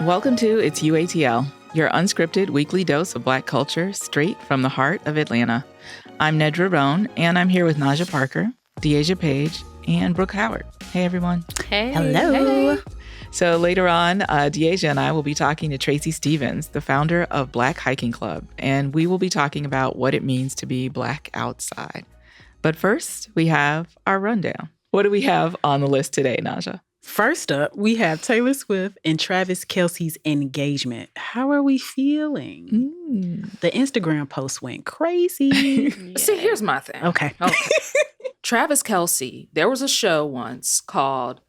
Welcome to It's UATL, your unscripted weekly dose of Black culture straight from the heart of Atlanta. I'm Nedra Roan, and I'm here with Naja Parker, Deasia Page, and Brooke Howard. Hey, everyone. Hey. Hello. Hey. So later on, Deasia and I will be talking to Tracy Stephens, the founder of BLK Hiking Club, and we will be talking about what it means to be Black outside. But first, we have our rundown. What do we have on the list today, Naja? First up, we have Taylor Swift and Travis Kelce's engagement. How are we feeling? The Instagram post went crazy. See, here's my thing. Okay. Travis Kelce, there was a show once called,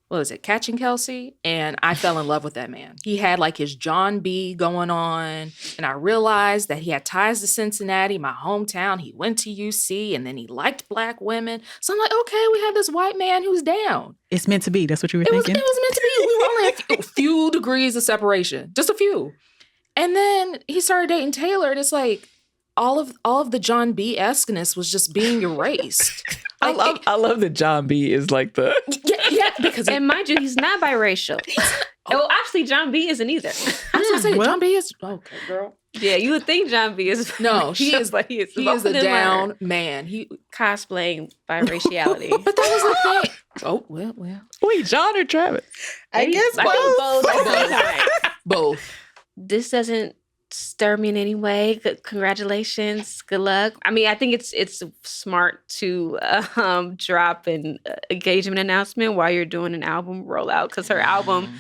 what was it, Catching Kelce? And I fell in love with that man. He had like his John B going on. And I realized that he had ties to Cincinnati, my hometown. He went to UC and then he liked Black women. So I'm like, okay, we have this white man who's down. It's meant to be. That's what you were thinking? It was meant to be. We were only a few degrees of separation. Just a few. And then he started dating Taylor and it's like, all of the John B-esqueness was just being erased. Like, I love that John B is like the... Yeah, because... And mind you, he's not biracial. Well, actually, John B isn't either. I was going to say, John B is... Okay, girl. Yeah, you would think John B is... No, he is a down man. He cosplaying biraciality. But that was the thing. Oh, well. Wait, John or Travis? I guess both. Both. This doesn't stir me in any way. Congratulations. Good luck. I mean, I think it's smart to drop an engagement announcement while you're doing an album rollout because her album,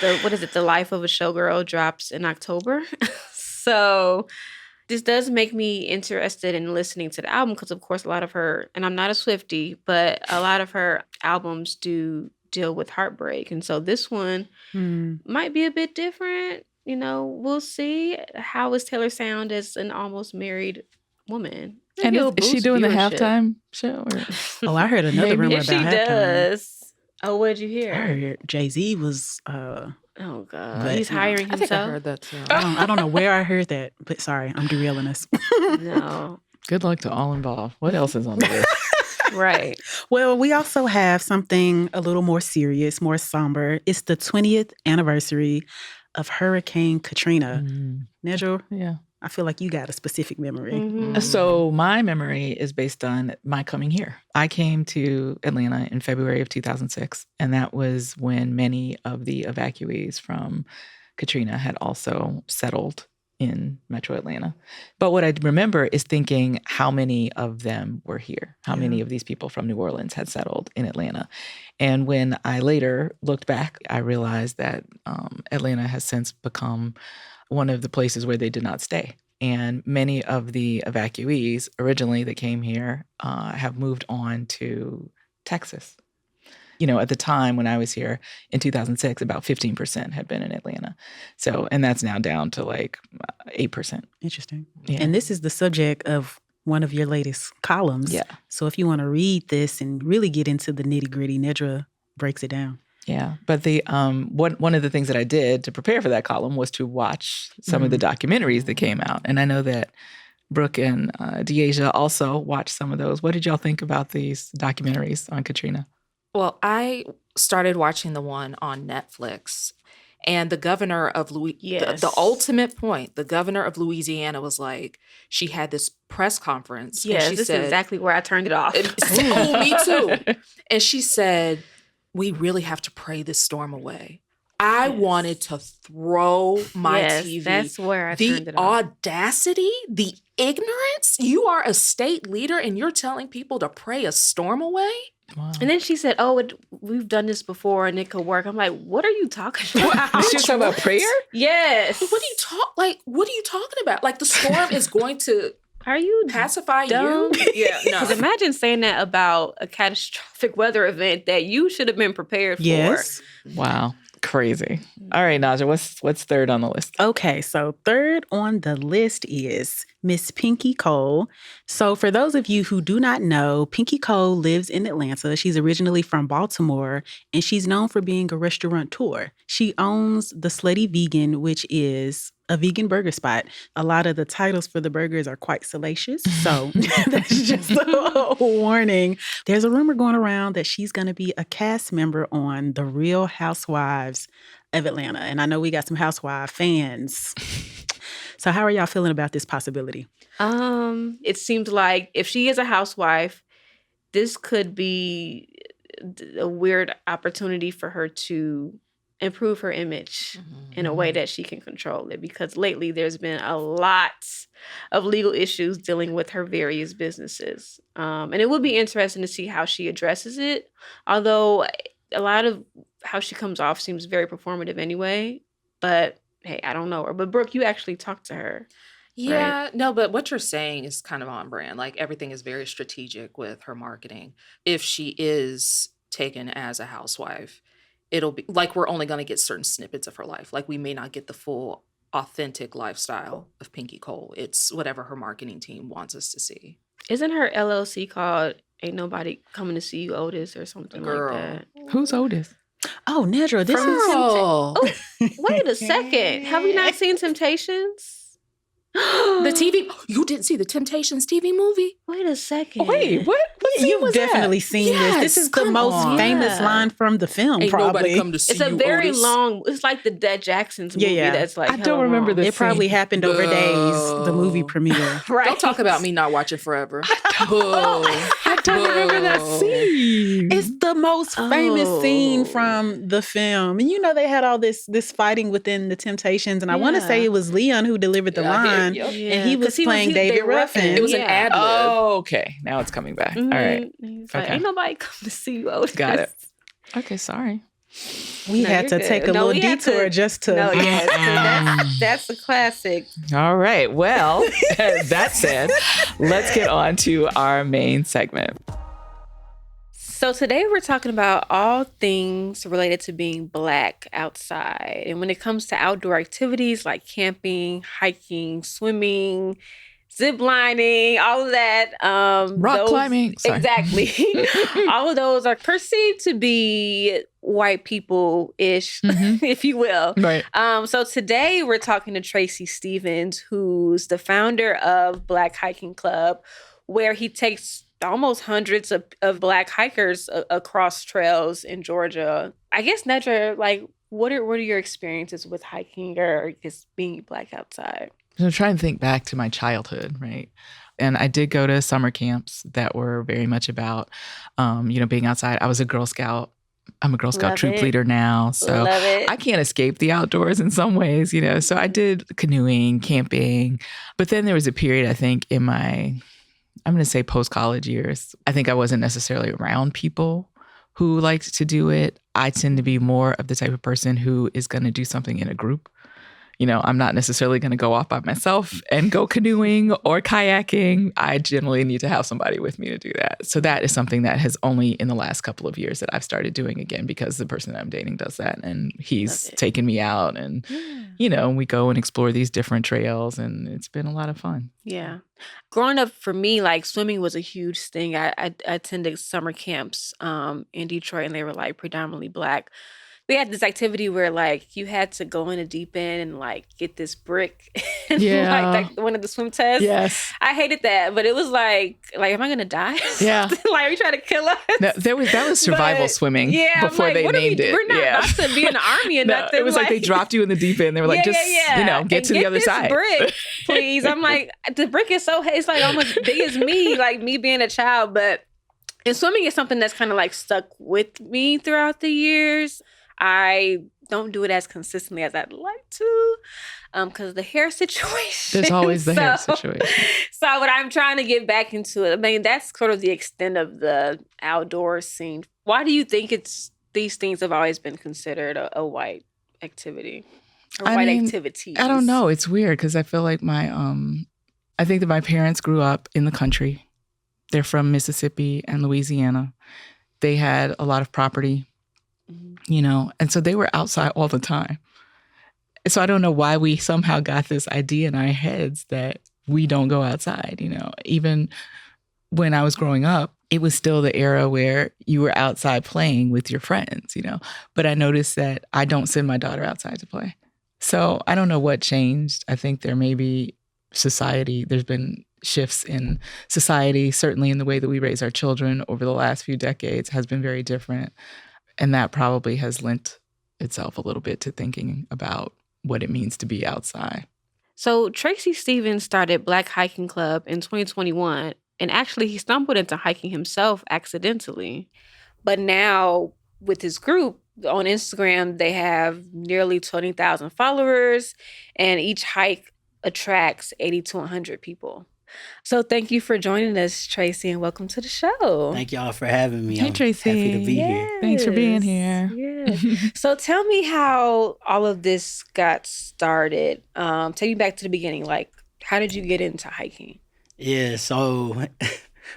The Life of a Showgirl, drops in October. So this does make me interested in listening to the album because, of course, a lot of her, and I'm not a Swiftie, but a lot of her albums do deal with heartbreak. And so this one might be a bit different. You know, we'll see. How is Taylor sound as an almost married woman? And is she doing the halftime show? Oh, I heard another rumor if about she halftime. does. Oh, what'd you hear? I heard Jay-Z was... Oh, God. But He's hiring himself? I think I heard that, too. I don't know where I heard that, but sorry, I'm derailing us. No. Good luck to all involved. What else is on the list? Right. Well, we also have something a little more serious, more somber. It's the 20th anniversary of Hurricane Katrina. Nedra, Yeah. I feel like you got a specific memory. Mm-hmm. So my memory is based on my coming here. I came to Atlanta in February of 2006, and that was when many of the evacuees from Katrina had also settled in Metro Atlanta. But what I remember is thinking how many of them were here, how many of these people from New Orleans had settled in Atlanta. And when I later looked back, I realized that Atlanta has since become one of the places where they did not stay. And many of the evacuees originally that came here have moved on to Texas. You know, at the time when I was here in 2006, about 15% had been in Atlanta. So, and that's now down to like 8%. Interesting. Yeah. And this is the subject of one of your latest columns. Yeah. So if you want to read this and really get into the nitty-gritty, Nedra breaks it down. Yeah. But the one of the things that I did to prepare for that column was to watch some of the documentaries that came out. And I know that Brooke and Deasia also watched some of those. What did y'all think about these documentaries on Katrina? Well, I started watching the one on Netflix, and the governor of the ultimate point, the governor of Louisiana was like, she had this press conference. Yes, and she this said, is exactly where I turned it off. Oh, me too. And she said, we really have to pray this storm away. I wanted to throw my TV. That's where I turned it off. The audacity, the ignorance. You are a state leader and you're telling people to pray a storm away? Wow. And then she said, we've done this before and it could work. I'm like, what are you talking about? She was talking about prayer? Yes. What are you talking about? Like the storm is going to Are you pacify dumb? you? Yeah, no. Because imagine saying that about a catastrophic weather event that you should have been prepared for. Yes. Wow. Crazy. All right, Naja, what's third on the list? Okay, so third on the list is Miss Pinky Cole. So for those of you who do not know, Pinky Cole lives in Atlanta. She's originally from Baltimore, and she's known for being a restaurateur. She owns The Slutty Vegan, which is a vegan burger spot. A lot of the titles for the burgers are quite salacious, so that's just a warning. There's a rumor going around that she's going to be a cast member on The Real Housewives of Atlanta, and I know we got some housewife fans. So how are y'all feeling about this possibility? It seems like if she is a housewife, this could be a weird opportunity for her to improve her image in a way that she can control it. Because lately there's been a lot of legal issues dealing with her various businesses. And it would be interesting to see how she addresses it. Although a lot of how she comes off seems very performative anyway. But hey, I don't know her. But Brooke, you actually talked to her. Yeah, right? no, but what you're saying is kind of on brand. Like everything is very strategic with her marketing. If she is taken as a housewife, it'll be like we're only going to get certain snippets of her life. Like we may not get the full authentic lifestyle of Pinky Cole. It's whatever her marketing team wants us to see. Isn't her LLC called Ain't Nobody Coming to See You, Otis, or something Girl. like that? Who's Otis? Oh, Nedra, this is... Girl. Oh, wait a second. Have we not seen Temptations? The TV. You didn't see the Temptations TV movie? Wait a second. Wait, what? What You've was definitely that? seen this. This is the come most on. famous Yeah. line from the film, Ain't probably. nobody come to see It's a you, very Otis. long. It's like the Dead Jacksons movie. Yeah. That's like I don't hella remember long. this. It probably happened over days, the movie Boo. premiere. Right. Don't talk about me not watching forever. Boo. I don't remember that scene. It's the most famous scene Oh. from the film. And you know they had all this fighting within the Temptations. And I want to Yeah. say it was Leon who delivered the Yeah, I hear- line. yep. And he was 'cause playing they David were Ruffin. It was an Yeah. ad lib. Oh, okay. Now it's coming back. All right. He's like, Okay. ain't nobody come to see you, Otis. Got it. Okay, sorry. We No, had to you're take a good. No, little we had detour to- just to... No, yes, that's a classic. All right. Well, that said, let's get on to our main segment. So today we're talking about all things related to being Black outside. And when it comes to outdoor activities like camping, hiking, swimming, zip lining, all of that. Rock climbing. Sorry. Exactly. All of those are perceived to be white people-ish, if you will. Right. So today we're talking to Tracy Stephens, who's the founder of BLK Hiking Club, where he takes almost hundreds of Black hikers across trails in Georgia. I guess, Nedra, like, what are your experiences with hiking or just being Black outside? So I'm trying to think back to my childhood, right? And I did go to summer camps that were very much about, being outside. I was a Girl Scout. I'm a Girl Scout Love troop it. leader now. So Love it. I can't escape the outdoors in some ways, So I did canoeing, camping. But then there was a period, I think, in my, I'm going to say post-college years. I think I wasn't necessarily around people who liked to do it. I tend to be more of the type of person who is going to do something in a group. I'm not necessarily going to go off by myself and go canoeing or kayaking. I generally need to have somebody with me to do that. So that is something that has only in the last couple of years that I've started doing again because the person that I'm dating does that. And he's taken me out and, we go and explore these different trails and it's been a lot of fun. Yeah. Growing up for me, like swimming was a huge thing. I attended summer camps in Detroit and they were like predominantly Black. We had this activity where like you had to go in a deep end and like get this brick and like one of the swim tests. Yes. I hated that, but it was like am I gonna die? Yeah. Like are you trying to kill us? No, that was survival swimming before like, they named it. We're not about to be in the army and No, nothing. it was like they dropped you in the deep end. They were like, get to the other this side. Brick, please. I'm like, the brick is so it's like almost big as me, like me being a child. But and swimming is something that's kind of like stuck with me throughout the years. I don't do it as consistently as I'd like to because of the hair situation. There's always the hair situation. So when I'm trying to get back into it, I mean, that's sort of the extent of the outdoor scene. Why do you think these things have always been considered a white activity or white activities? I don't know. It's weird because I feel like I think that my parents grew up in the country. They're from Mississippi and Louisiana. They had a lot of property. And so they were outside all the time. So I don't know why we somehow got this idea in our heads that we don't go outside, Even when I was growing up, it was still the era where you were outside playing with your friends, But I noticed that I don't send my daughter outside to play. So I don't know what changed. I think there may be there's been shifts in society, certainly in the way that we raise our children over the last few decades has been very different. And that probably has lent itself a little bit to thinking about what it means to be outside. So Tracy Stephens started BLK Hiking Club in 2021, and actually he stumbled into hiking himself accidentally. But now with his group on Instagram, they have nearly 20,000 followers, and each hike attracts 80 to 100 people. So thank you for joining us, Tracy, and welcome to the show. Thank y'all for having me. Hey, I'm Tracy. happy to be here. Thanks for being here. Yeah. So tell me how all of this got started. Take me back to the beginning. Like, how did you get into hiking? Yeah, so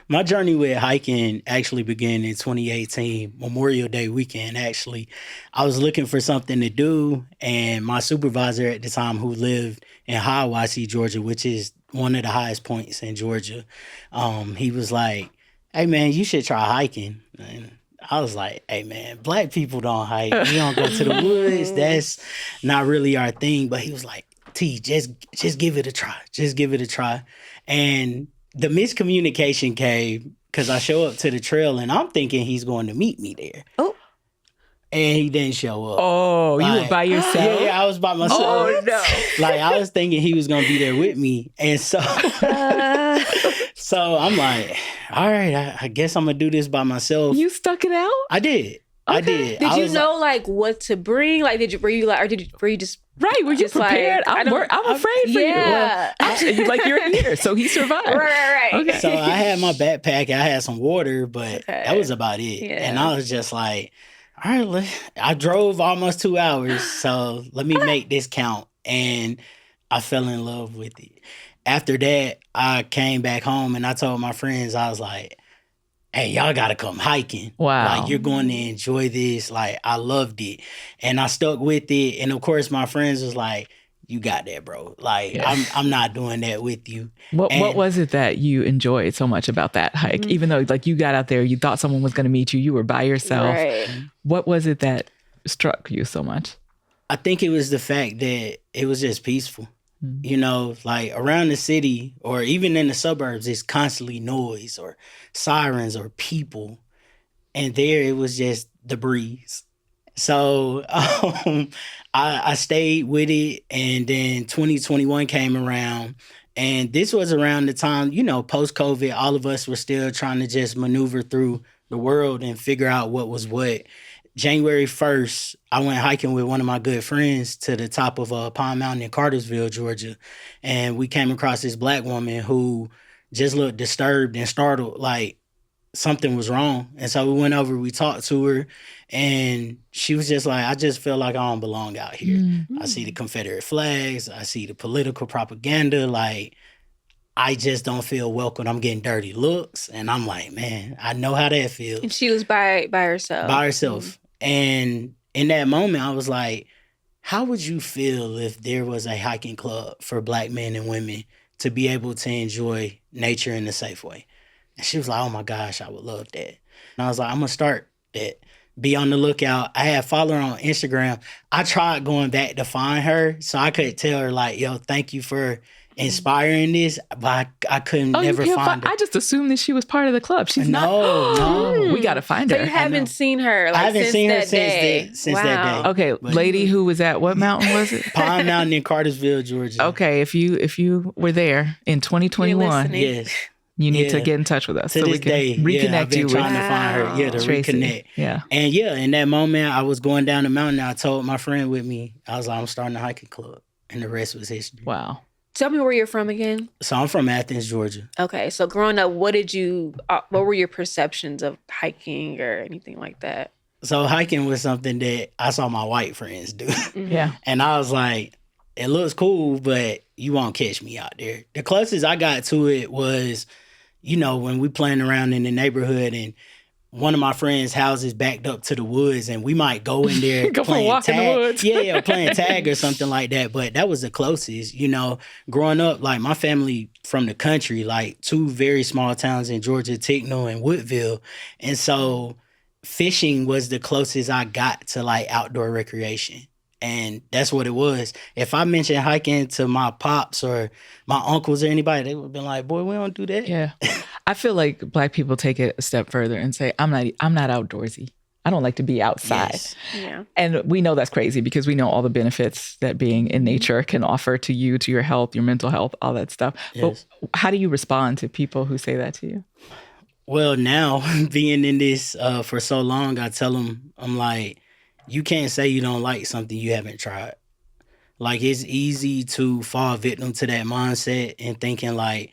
my journey with hiking actually began in 2018, Memorial Day weekend, actually. I was looking for something to do, and my supervisor at the time, who lived in Hiawassee, Georgia, which is one of the highest points in Georgia, he was like, hey, man, you should try hiking. And I was like, hey, man, Black people don't hike. We don't go to the woods. That's not really our thing. But he was like, T, just give it a try. Just give it a try. And the miscommunication came because I show up to the trail and I'm thinking he's going to meet me there. Oh. And he didn't show up. Oh, you were by yourself? Yeah, I was by myself. Oh, no. Like, I was thinking he was going to be there with me. And so, so I'm like, all right, I guess I'm going to do this by myself. You stuck it out? I did. I did. Did you know like what to bring? Like, were you just right? Were you just prepared? Like, I'm afraid for you. Yeah. Like you're here, so he survived. Right. Okay. So I had my backpack. I had some water, but that was about it. Yeah. And I was just like, all right, I drove almost 2 hours, so let me make this count. And I fell in love with it. After that, I came back home and I told my friends, I was like, hey, y'all got to come hiking. Wow. Like, you're going to enjoy this. Like, I loved it. And I stuck with it. And of course, my friends was like, you got that, bro. Like, yes. I'm not doing that with you. What was it that you enjoyed so much about that hike? Mm-hmm. Even though like you got out there, you thought someone was going to meet you, you were by yourself. Right. What was it that struck you so much? I think it was the fact that it was just peaceful. Mm-hmm. You know, like around the city or even in the suburbs, it's constantly noise or sirens or people. And there it was just the breeze. So I stayed with it. And then 2021 came around. And this was around the time, you know, post-COVID, all of us were still trying to just maneuver through the world and figure out what was what. January 1st, I went hiking with one of my good friends to the top of Pine Mountain in Cartersville, Georgia. And we came across this Black woman who just looked disturbed and startled, like something was wrong. And so we went over, we talked to her, and she was just like, I just feel like I don't belong out here. Mm-hmm. I see the Confederate flags. I see the political propaganda. Like, I just don't feel welcome. I'm getting dirty looks. And I'm like, man, I know how that feels. And she was by herself. By herself. Mm-hmm. And in that moment, I was like, how would you feel if there was a hiking club for Black men and women to be able to enjoy nature in a safe way? And she was like, oh my gosh, I would love that. And I was like, I'm going to start that. Be on the lookout. I had followed her on Instagram. I tried going back to find her so I could tell her like, yo, thank you for inspiring this, but I couldn't never find her. I just assumed that she was part of the club. She's no. We got to find her. So you haven't seen her like, I haven't seen her since that day. Okay, but lady who was at what mountain was it? Pine Mountain in Cartersville, Georgia. Okay, if you were there in 2021, yes. You need to get in touch with us to so this we can day, reconnect I've been you trying with to find her. Yeah, to Tracy. Reconnect. Yeah. And in that moment, I was going down the mountain. I told my friend with me, I was like, I'm starting a hiking club. And the rest was history. Wow. Tell me where you're from again. So I'm from Athens, Georgia. Okay. So growing up, what were your perceptions of hiking or anything like that? So hiking was something that I saw my white friends do. Mm-hmm. Yeah. And I was like, it looks cool, but you won't catch me out there. The closest I got to it was, you know, when we playing around in the neighborhood and one of my friends' houses backed up to the woods, and we might go in there Go for a playing walk in the tag. woods. Yeah, playing tag or something like that. But that was the closest, you know. Growing up, like my family from the country, like 2 very small towns in Georgia, Ticknell and Woodville. And so fishing was the closest I got to like outdoor recreation. And that's what it was. If I mentioned hiking to my pops or my uncles or anybody, they would have been like, boy, we don't do that. Yeah. I feel like Black people take it a step further and say, I'm not outdoorsy. I don't like to be outside. Yes. Yeah. And we know that's crazy because we know all the benefits that being in nature can offer to you, to your health, your mental health, all that stuff. Yes. But how do you respond to people who say that to you? Well, now being in this for so long, I tell them, I'm like, you can't say you don't like something you haven't tried. Like, it's easy to fall victim to that mindset and thinking like,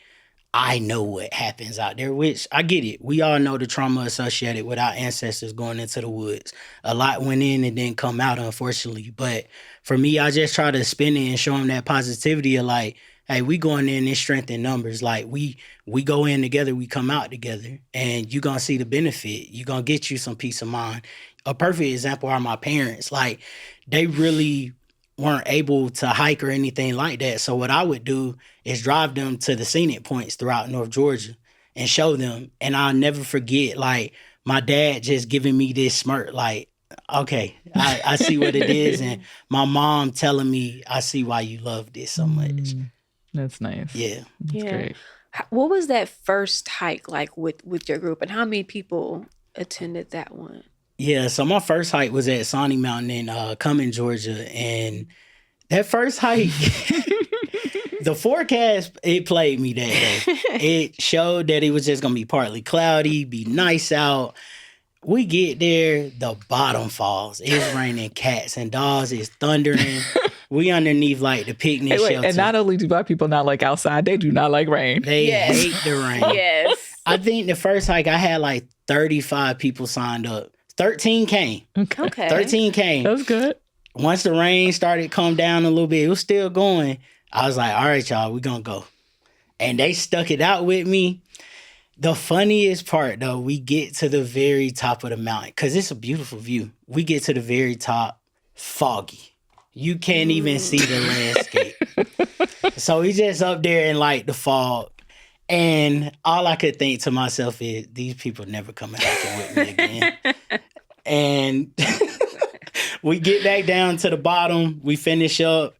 I know what happens out there, which I get it. We all know the trauma associated with our ancestors going into the woods. A lot went in and didn't come out, unfortunately. But for me, I just try to spin it and show them that positivity of like, hey, we going in strength in numbers. Like we go in together, we come out together, and you gonna see the benefit. You gonna get you some peace of mind. A perfect example are my parents. Like they really weren't able to hike or anything like that. So what I would do is drive them to the scenic points throughout North Georgia and show them. And I'll never forget, like, my dad just giving me this smirk, like, okay, I see what it is. And my mom telling me, I see why you love this so much. That's nice. Yeah. That's great. What was that first hike like with your group, and how many people attended that one? Yeah, so my first hike was at Sawney Mountain in Cumming, Georgia. And that first hike, the forecast, it played me that day. It showed that it was just going to be partly cloudy, be nice out. We get there, the bottom falls. It's raining cats and dogs. It's thundering. We underneath like the picnic shelter. And not only do Black people not like outside, they do not like rain. They hate the rain. Yes. I think the first hike I had like 35 people signed up. 13 came. Okay. 13 came. That's good. Once the rain started to come down a little bit, it was still going. I was like, all right, y'all, we're going to go. And they stuck it out with me. The funniest part, though, we get to the very top of the mountain because it's a beautiful view. We get to the very top, foggy. You can't even see the landscape. So we just up there in like the fog. And all I could think to myself is, these people never coming hiking with me again. And we get back down to the bottom. We finish up.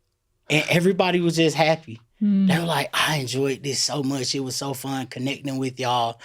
And everybody was just happy. They were like, I enjoyed this so much. It was so fun connecting with y'all.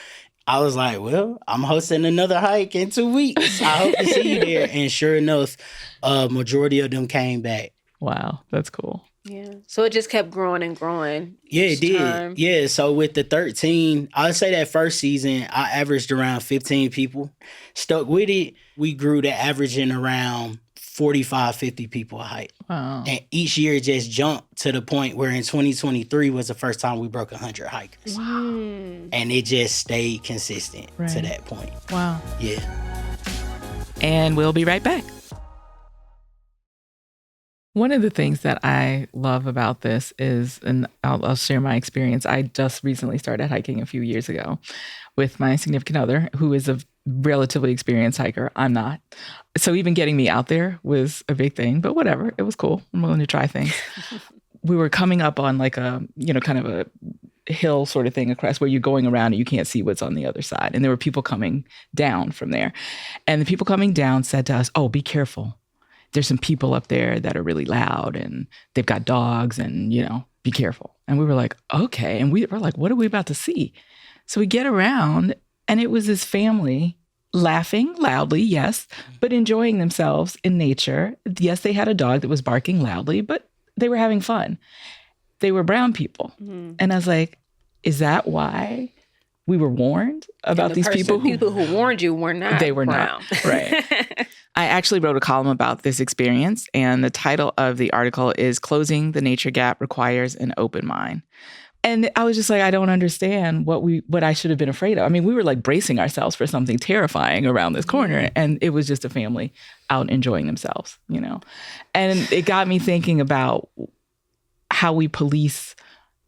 I was like, well, I'm hosting another hike in 2 weeks. I hope to see you there. And sure enough, majority of them came back. Wow, that's cool. Yeah. So it just kept growing and growing. Yeah, it each did. time. Yeah, so with the 13, I'd say that first season, I averaged around 15 people. Stuck with it, we grew to averaging around 45, 50 people a hike. Wow. And each year it just jumped to the point where in 2023 was the first time we broke 100 hikers. Mm. And it just stayed consistent to Right. that point. Wow. Yeah. And we'll be right back. One of the things that I love about this is, and I'll share my experience. I just recently started hiking a few years ago with my significant other, who is a relatively experienced hiker. I'm not. So even getting me out there was a big thing, but whatever. It was cool. I'm willing to try things. We were coming up on like a, kind of a hill sort of thing across where you're going around and you can't see what's on the other side. And there were people coming down from there. And the people coming down said to us, oh, be careful. There's some people up there that are really loud and they've got dogs and, be careful. And we were like, okay. And we were like, what are we about to see? So we get around and it was this family laughing loudly, yes, but enjoying themselves in nature. Yes, they had a dog that was barking loudly, but they were having fun. They were brown people. Mm. And I was like, is that why we were warned about these people? People who warned you were not. They were brown. not. Right. I actually wrote a column about this experience, and the title of the article is Closing the Nature Gap Requires an Open Mind. And I was just like, I don't understand what I should have been afraid of. I mean, we were like bracing ourselves for something terrifying around this corner, and it was just a family out enjoying themselves, And it got me thinking about how we police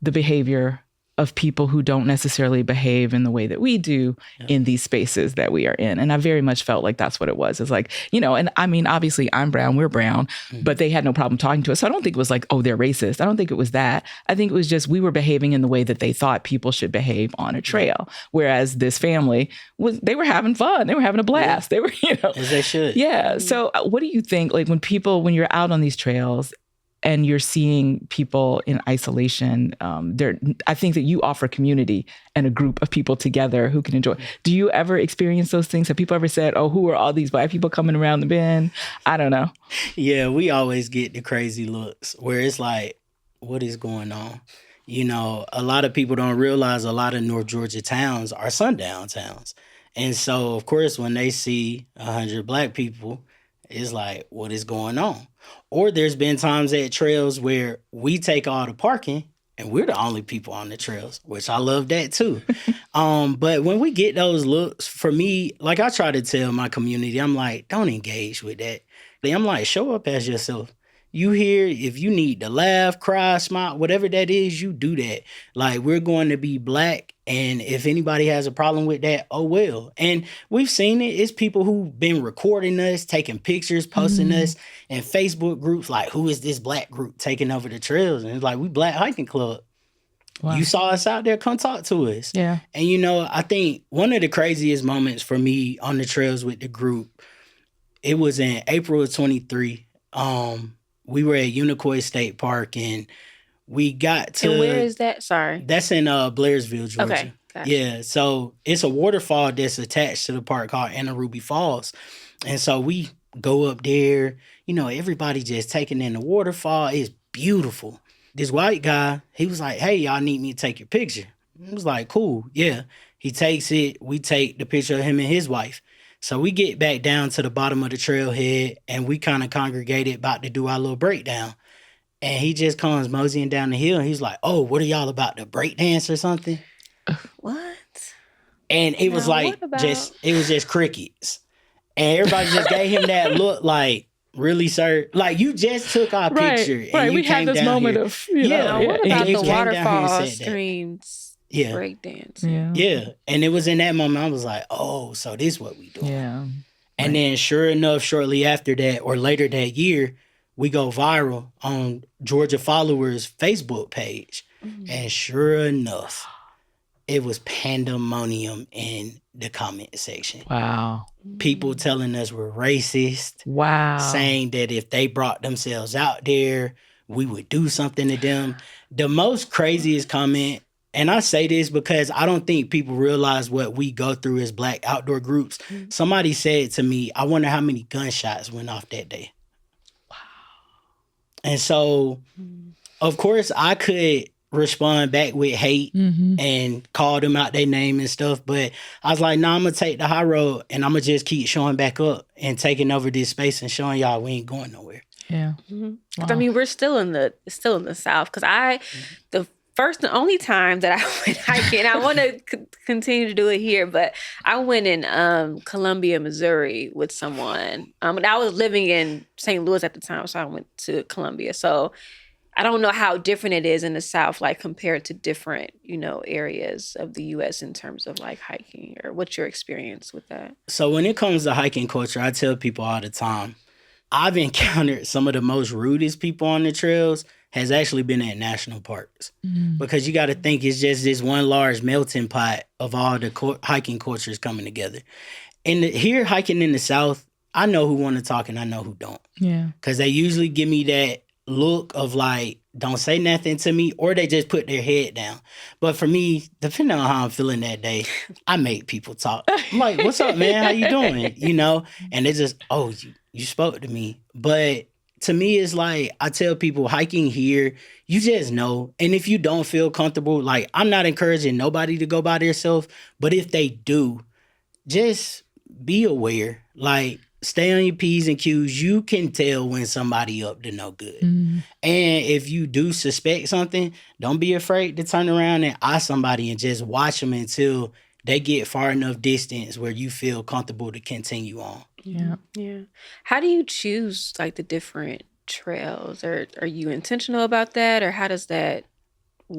the behavior of people who don't necessarily behave in the way that we do in these spaces that we are in. And I very much felt like that's what it was. It's like, and I mean, obviously I'm brown, we're brown, but they had no problem talking to us. So I don't think it was like, oh, they're racist. I don't think it was that. I think it was just we were behaving in the way that they thought people should behave on a trail. Whereas this family they were having fun. They were having a blast. They were, as they should. Yeah. So what do you think, like when you're out on these trails and you're seeing people in isolation, I think that you offer community and a group of people together who can enjoy. Do you ever experience those things? Have people ever said, oh, who are all these Black people coming around the bend? I don't know. Yeah, we always get the crazy looks where it's like, what is going on? A lot of people don't realize a lot of North Georgia towns are sundown towns. And so, of course, when they see 100 Black people, it's like, what is going on? Or there's been times at trails where we take all the parking and we're the only people on the trails, which I love that too. But when we get those looks, for me, like I try to tell my community, I'm like, don't engage with that. I'm like, show up as yourself. You here, if you need to laugh, cry, smile, whatever that is, you do that. Like, we're going to be Black, and if anybody has a problem with that, oh well. And we've seen it. It's people who've been recording us, taking pictures, posting us in Facebook groups, like, who is this Black group taking over the trails? And it's like, we BLK Hiking Club. Wow. You saw us out there, come talk to us. Yeah. And, I think one of the craziest moments for me on the trails with the group, it was in April of 23. We were at Unicoi State Park, and we got to... And where is that? Sorry. That's in Blairsville, Georgia. Okay, gotcha. Yeah, so it's a waterfall that's attached to the park called Ruby Falls. And so we go up there, everybody just taking in the waterfall. It's beautiful. This white guy, he was like, hey, y'all need me to take your picture. I was like, cool, yeah. He takes it. We take the picture of him and his wife. So we get back down to the bottom of the trailhead, and we kind of congregated about to do our little breakdown. And he just comes moseying down the hill, and he's like, oh, what are y'all about, to break dance or something? What? And it was like, it was just crickets. And everybody just gave him that look like, really, sir? Like, you just took our picture. And right, you we came had this down moment here. of, what about you the came down here and waterfall said that. streams? Yeah. Breakdancing. Yeah. And it was in that moment I was like, oh, so this is what we do. Yeah. And then sure enough, shortly after that or later that year, we go viral on Georgia Followers' Facebook page. And sure enough, it was pandemonium in the comment section. Wow. People telling us we're racist. Wow. Saying that if they brought themselves out there, we would do something to them. The most craziest comment, and I say this because I don't think people realize what we go through as Black outdoor groups. Somebody said to me, I wonder how many gunshots went off that day. Wow. And so, of course, I could respond back with hate and call them out their name and stuff. But I was like, nah, I'm going to take the high road, and I'm going to just keep showing back up and taking over this space and showing y'all we ain't going nowhere. Yeah. Wow. I mean, we're still in the South, because the first and only time that I went hiking, I want to continue to do it here, but I went in Columbia, Missouri with someone. And I was living in St. Louis at the time, so I went to Columbia. So I don't know how different it is in the South, like compared to different, areas of the U.S. in terms of like hiking, or what's your experience with that? So when it comes to hiking culture, I tell people all the time, I've encountered some of the most rudest people on the trails has actually been at national parks. Because you got to think it's just this one large melting pot of all the hiking cultures coming together. And here hiking in the South, I know who want to talk and I know who don't. Yeah. Because they usually give me that look of like, don't say nothing to me, or they just put their head down. But for me, depending on how I'm feeling that day, I make people talk. I'm like, what's up, man? How you doing? And they just, oh, you spoke to me. But to me, it's like, I tell people hiking here, you just know. And if you don't feel comfortable, like, I'm not encouraging nobody to go by themselves, but if they do, just be aware. Like, stay on your P's and Q's. You can tell when somebody up to no good. And if you do suspect something, don't be afraid to turn around and ask somebody and just watch them until they get far enough distance where you feel comfortable to continue on. Yeah. Yeah. How do you choose like the different trails? Or are you intentional about that? Or how does that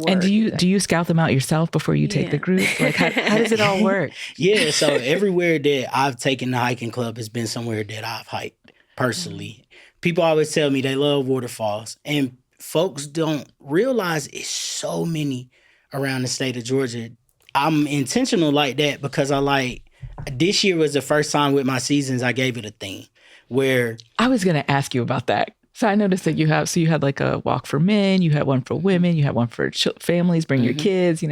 And work. do you scout them out yourself before you take the Yeah. group? Like how does it all work? Yeah, so everywhere that I've taken the hiking club has been somewhere that I've hiked personally. People always tell me they love waterfalls, and folks don't realize it's so many around the state of Georgia. I'm intentional like that because this year was the first time with my seasons I gave it a theme where I was going to ask you about that. So I noticed that you had like a walk for men, you had one for women, you had one for families, bring your kids,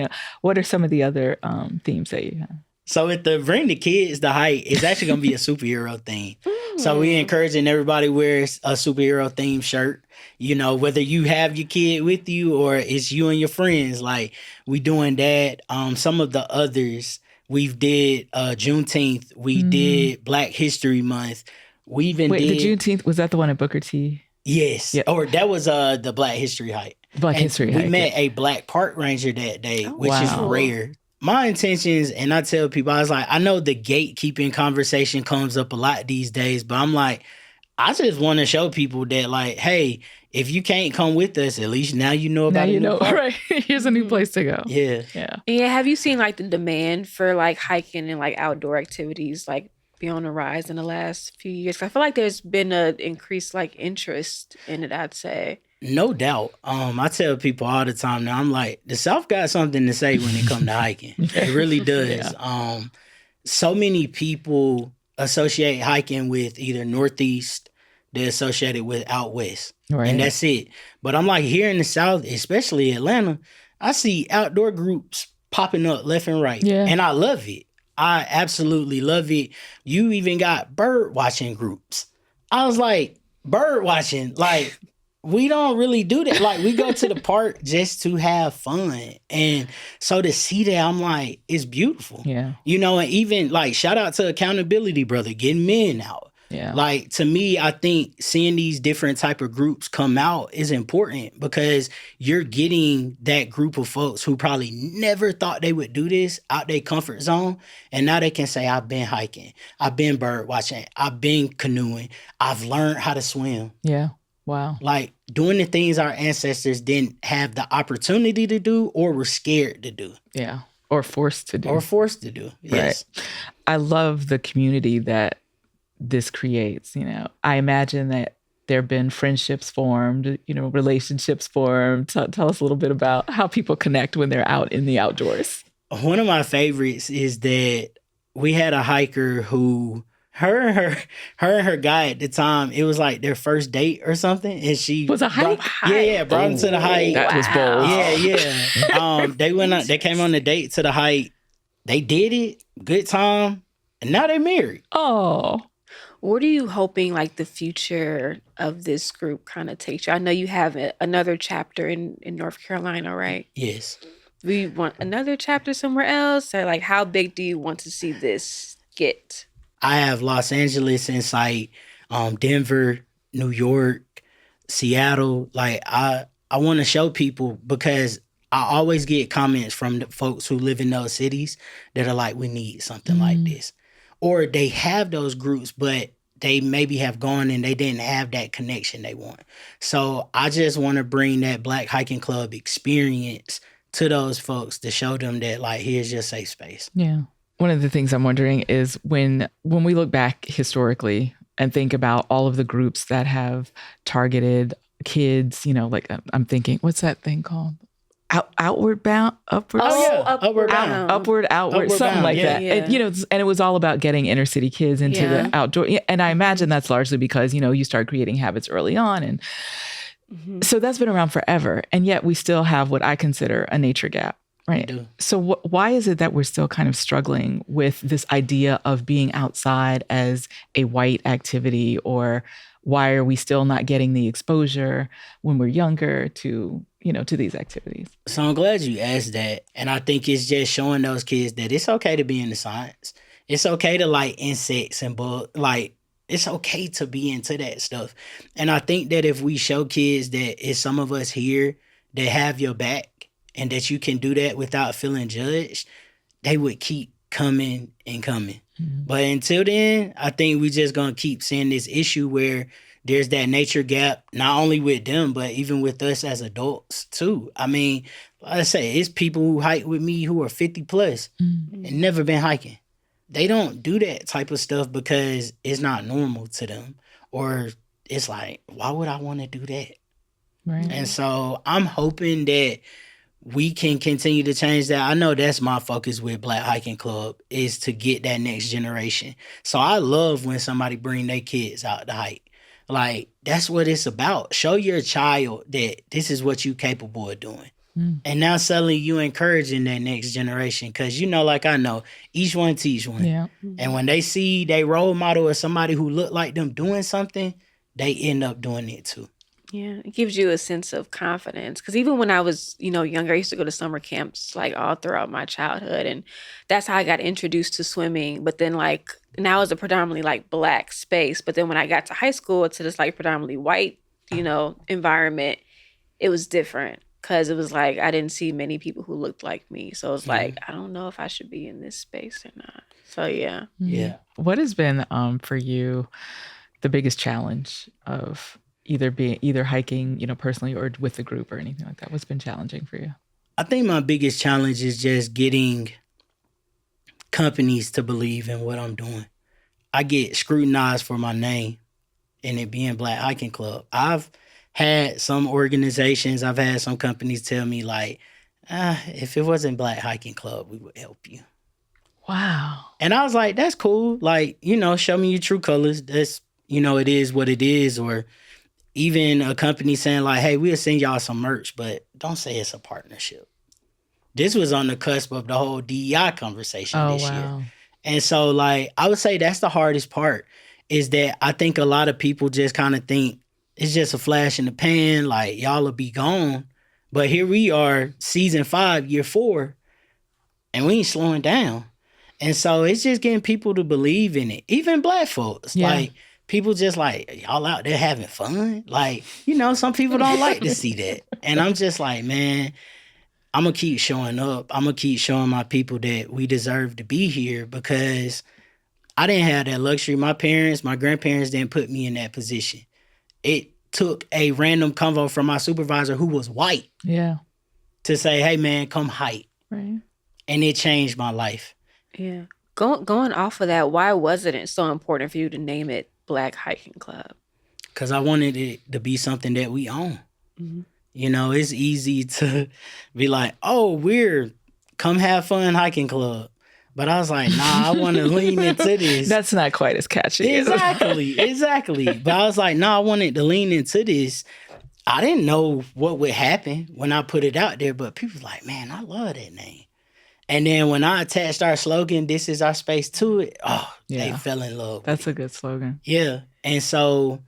what are some of the other themes that you have? So with the bring the kids to hike, it's actually going to be a superhero theme. So we encouraging everybody wears a superhero themed shirt. Whether you have your kid with you or it's you and your friends, like we doing that. Some of the others we've did Juneteenth, we did Black History Month. We even Wait, did the Juneteenth, was that the one at Booker T? Yes. Yeah. Or that was the Black History hike. History hike. We met a Black park ranger that day, which wow. is rare. My intentions, and I tell people, I was like, I know the gatekeeping conversation comes up a lot these days, but I'm like, I just want to show people that, like, hey, if you can't come with us, at least now you know about now it. You know, right? Here's a new place to go. Yeah. Yeah. Have you seen like the demand for like hiking and like outdoor activities like be on the rise in the last few years? I feel like there's been an increased like interest in it, I'd say. No doubt. I tell people all the time now, I'm like, the South got something to say when it comes to hiking. It really does. Yeah. So many people associate hiking with either Northeast, they associate it with out West. Right. And that's it. But I'm like, here in the South, especially Atlanta, I see outdoor groups popping up left and right. Yeah. And I love it. I absolutely love it. You even got bird watching groups. I was like, bird watching, like, we don't really do that. Like, we go to the park just to have fun. And so to see that, I'm like, it's beautiful. Yeah. And even like, shout out to Accountability Brother, getting men out. Yeah. Like, to me, I think seeing these different type of groups come out is important because you're getting that group of folks who probably never thought they would do this out their comfort zone. And now they can say, I've been hiking, I've been bird watching, I've been canoeing, I've learned how to swim. Yeah. Wow. Like doing the things our ancestors didn't have the opportunity to do or were scared to do. Yeah. Or forced to do. Yes. Right. I love the community that this creates. I imagine that there have been friendships formed, relationships formed. Tell us a little bit about how people connect when they're out in the outdoors. One of my favorites is that we had a hiker who her and her guy at the time, it was like their first date or something, and she was a hike. Brought them to the hike. That was bold. They went on. They came on the date to the hike. They did it. Good time, and now they're married. Oh. What are you hoping like the future of this group kind of takes you? I know you have another chapter in North Carolina, right? Yes. Do you want another chapter somewhere else? Or like how big do you want to see this get? I have Los Angeles in sight, Denver, New York, Seattle. Like I want to show people because I always get comments from the folks who live in those cities that are like, we need something like this. Or they have those groups, but they maybe have gone and they didn't have that connection they want. So I just want to bring that Black Hiking Club experience to those folks to show them that, like, here's your safe space. Yeah. One of the things I'm wondering is when we look back historically and think about all of the groups that have targeted kids, like I'm thinking, what's that thing called? Outward bound, upward. Oh yeah, upward bound. Upward, outward, something bound, like yeah. that. Yeah. And it was all about getting inner city kids into the outdoor. And I imagine that's largely because you start creating habits early on, and so that's been around forever. And yet we still have what I consider a nature gap. Right. So why is it that we're still kind of struggling with this idea of being outside as a white activity, or why are we still not getting the exposure when we're younger to these activities? So I'm glad you asked that. And I think it's just showing those kids that it's okay to be into science. It's okay to like insects and bugs. Like, it's okay to be into that stuff. And I think that if we show kids that it's some of us here that have your back and that you can do that without feeling judged, they would keep coming and coming. Mm-hmm. But until then, I think we just going to keep seeing this issue where there's that nature gap, not only with them, but even with us as adults too. I mean, like I say, it's people who hike with me who are 50 plus and never been hiking. They don't do that type of stuff because it's not normal to them. Or it's like, why would I want to do that? Right. And so I'm hoping that we can continue to change that. I know that's my focus with Black Hiking Club, is to get that next generation. So I love when somebody bring their kids out to hike. Like, that's what it's about. Show your child that this is what you're capable of doing. And now suddenly you encouraging that next generation, because like I know, each one teach one. Yeah. And when they see they role model or somebody who look like them doing something, they end up doing it too. Yeah, it gives you a sense of confidence. Because even when I was, younger, I used to go to summer camps like all throughout my childhood, and that's how I got introduced to swimming. But then now it's a predominantly Black space. But then when I got to high school, to this predominantly white, environment, it was different. Because it was I didn't see many people who looked like me. So it's I don't know if I should be in this space or not. So, yeah. Yeah. What has been, for you, the biggest challenge of either hiking, personally, or with the group or anything like that? What's been challenging for you? I think my biggest challenge is just getting companies to believe in what I'm doing. I get scrutinized for my name and it being Black Hiking Club. I've had some organizations, I've had some companies tell me if it wasn't Black Hiking Club, we would help you. Wow. And I was like, that's cool. Show me your true colors. That's, it is what it is. Or even a company saying hey, we'll send y'all some merch, but don't say it's a partnership. This was on the cusp of the whole DEI conversation this year. And so I would say that's the hardest part, is that I think a lot of people just kind of think it's just a flash in the pan, y'all will be gone. But here we are, season 5, year 4, and we ain't slowing down. And so it's just getting people to believe in it. Even Black folks. Yeah. People just y'all out there having fun. Some people don't like to see that. And I'm just man, I'm going to keep showing up. I'm going to keep showing my people that we deserve to be here, because I didn't have that luxury. My grandparents didn't put me in that position. It took a random convo from my supervisor who was white. Yeah. To say, hey man, come hike. Right. And it changed my life. Yeah. Going off of that, why wasn't it so important for you to name it Black Hiking Club? Because I wanted it to be something that we own. Mm-hmm. It's easy to be we're come have fun hiking club. But I was like, nah, I want to lean into this. That's not quite as catchy. Exactly. But I was like, nah, I wanted to lean into this. I didn't know what would happen when I put it out there, but people were like, man, I love that name. And then when I attached our slogan, "This is our space," to it, they fell in love. That's a good slogan. Yeah. And so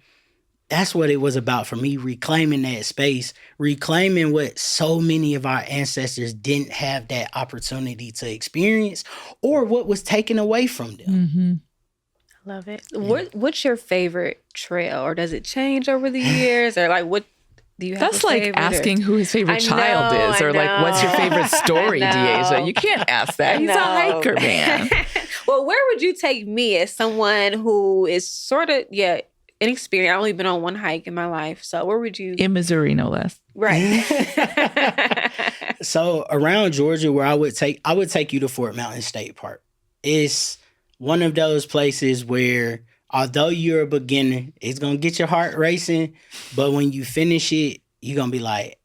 that's what it was about for me, reclaiming that space, reclaiming what so many of our ancestors didn't have that opportunity to experience, or what was taken away from them. Mm-hmm. Love it. Yeah. What's your favorite trail, or does it change over the years, or what do you have? That's asking who his favorite child is, or what's your favorite story, Deasia? You can't ask that. He's a hiker, man. Well, where would you take me as someone who is sort of, inexperienced? I've only been on one hike in my life. So where would you? In Missouri, no less. Right. So around Georgia, where I would take you to Fort Mountain State Park. It's one of those places where, although you're a beginner, it's going to get your heart racing. But when you finish it, you're going to be like,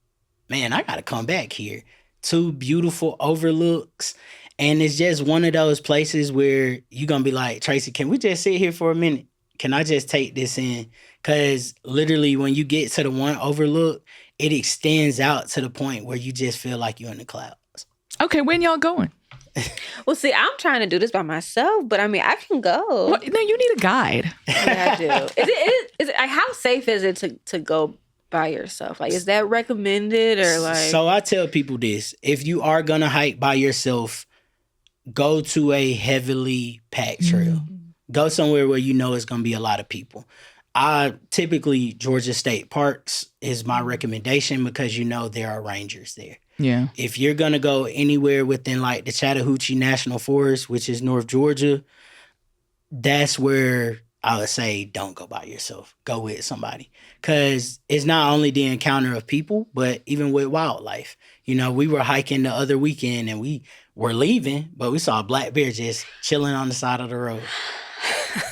man, I got to come back here. 2 beautiful overlooks. And it's just one of those places where you're going to be like, Tracy, can we just sit here for a minute? Can I just take this in? Because literally when you get to the one overlook, it extends out to the point where you just feel like you're in the clouds. Okay, when y'all going? Well, see, I'm trying to do this by myself, but I mean, I can go. Well, no, you need a guide. Yeah, I do. Is it how safe is it to go by yourself? Is that recommended, or So I tell people this: if you are gonna hike by yourself, go to a heavily packed trail. Mm-hmm. Go somewhere where you know it's gonna be a lot of people. Typically Georgia State Parks is my recommendation, because there are rangers there. Yeah. If you're going to go anywhere within the Chattahoochee National Forest, which is North Georgia, that's where I would say don't go by yourself. Go with somebody. Because it's not only the encounter of people, but even with wildlife. You know, we were hiking the other weekend and we were leaving, but we saw a black bear just chilling on the side of the road.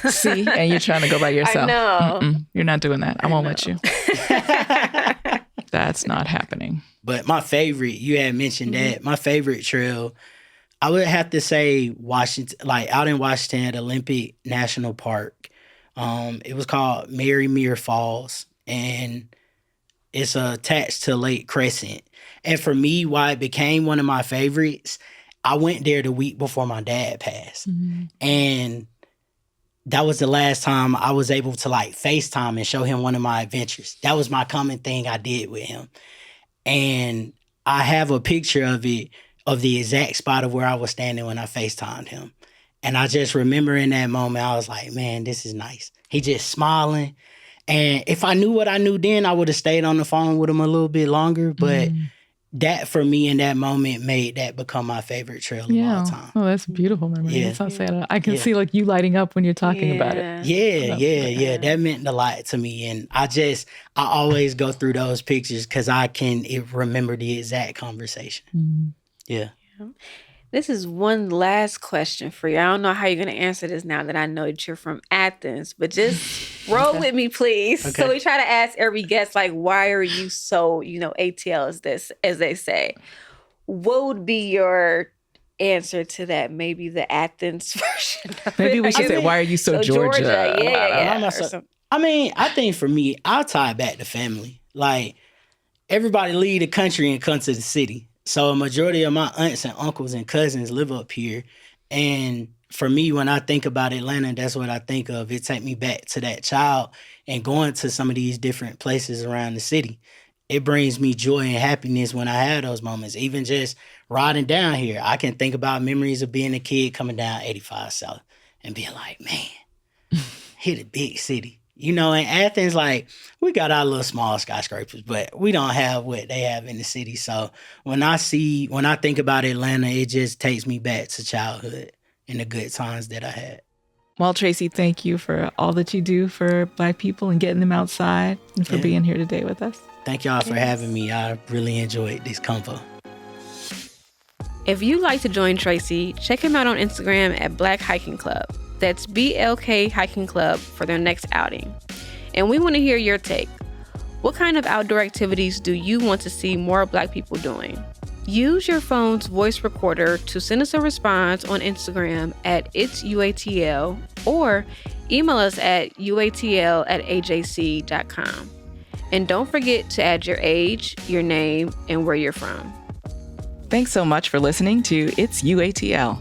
See, and you're trying to go by yourself. I know. You're not doing that. I won't let you. That's not happening. But my favorite, you had mentioned that, my favorite trail, I would have to say Washington, like out in Washington at Olympic National Park. It was called Merrimer Falls, and it's attached to Lake Crescent. And for me, why it became one of my favorites, I went there the week before my dad passed. And that was the last time I was able to like FaceTime and show him one of my adventures. That was my common thing I did with him. And I have a picture of it, of the exact spot of where I was standing when I FaceTimed him. And I just remember in that moment, I was like, man, this is nice. He just smiling. And if I knew what I knew then, I would have stayed on the phone with him a little bit longer. But that, for me, in that moment, made that become my favorite trail of all time. Oh, that's a beautiful memory. Yeah. That's not sad. I can see like you lighting up when you're talking about it. Yeah. That meant a lot to me. And I always go through those pictures because I can remember the exact conversation. Yeah. This is one last question for you. I don't know how you're going to answer this now that I know that you're from Athens, but just roll with me, please. Okay. So we try to ask every guest, like, why are you so, ATL is this, as they say. What would be your answer to that? Maybe the Athens version of Maybe it. we should say, why are you so Georgia? Yeah. I mean, I think for me, I'll tie it back to family. Like, everybody leave the country and come to the city. So a majority of my aunts and uncles and cousins live up here. And for me, when I think about Atlanta, that's what I think of. It take me back to that child and going to some of these different places around the city. It brings me joy and happiness when I have those moments. Even just riding down here, I can think about memories of being a kid coming down 85 South and being like, man, hit a big city. In Athens, like, we got our little small skyscrapers, but we don't have what they have in the city. So when I think about Atlanta, it just takes me back to childhood and the good times that I had. Well, Tracy, thank you for all that you do for Black people and getting them outside and for being here today with us. Thank y'all for having me. I really enjoyed this convo. If you'd like to join Tracy, check him out on Instagram at BLK Hiking Club. That's BLK Hiking Club for their next outing. And we want to hear your take. What kind of outdoor activities do you want to see more Black people doing? Use your phone's voice recorder to send us a response on Instagram at itsUATL or email us at uatl@ajc.com. And don't forget to add your age, your name, and where you're from. Thanks so much for listening to It's UATL.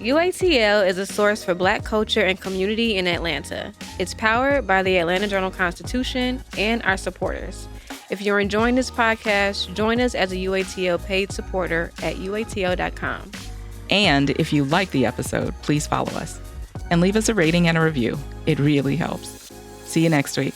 UATL is a source for Black culture and community in Atlanta. It's powered by the Atlanta Journal-Constitution and our supporters. If you're enjoying this podcast, join us as a UATL paid supporter at uatl.com. And if you like the episode, please follow us and leave us a rating and a review. It really helps. See you next week.